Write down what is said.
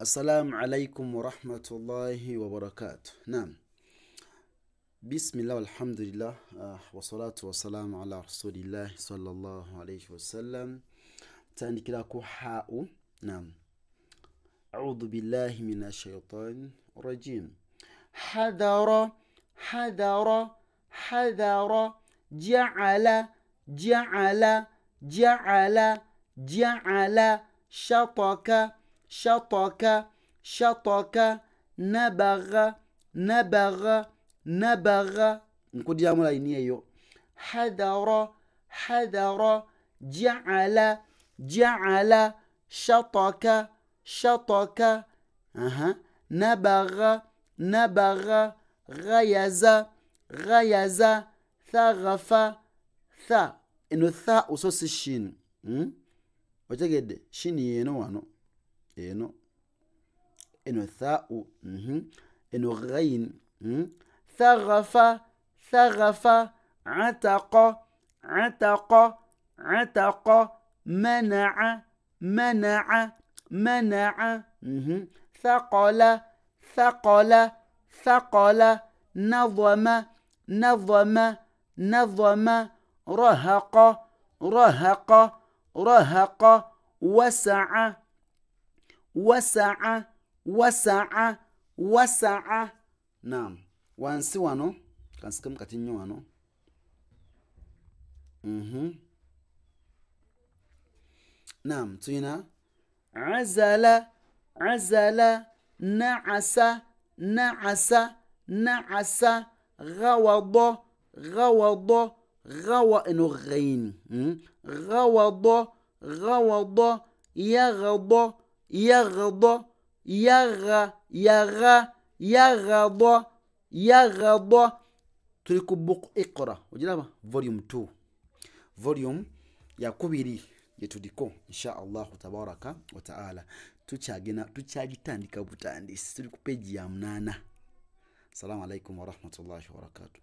السلام عليكم ورحمة الله وبركاته. نعم، بسم الله والحمد لله والصلاة والسلام على رسول الله صلى الله عليه وسلم. تانيكلاكو حاء. نعم، أعوذ بالله من الشيطان الرجيم. حذر حذر حذر جعل جعل جعل جعل شطك شطك شطك نبغ نبغ نبغ. نقول يا مولاي يو. حذر حذر جعل جعل شطك شطك نبغ نبغ غيز غيز ثغف ثا. إنه ثا وصوص الشين وجد شين ينو وانو ينو إنه ثاء إنه غين ثغف ثغف عتق عتق عتق منع منع منع ثقل ثقل ثقل نظم نظم نظم رهق رهق رهق وسع وسع وسع وسع. نعم، وانسي وانو كان سكم كاتينيو وانو. نعم، تينا عزل عزل نعس نعس نعس غوض غوض غو إنه غين غوض غوض يغض يغض يغ يغ يغض يغض. تريكو بوك اقرا وجلابا فوليوم 2 فوليوم يا كوبيري yetudiko insha Allah tabaraka wa taala. Tuchagitandika butandisi tuli ku page ya 8. Assalamu alaikum wa rahmatullahi wa barakatuh.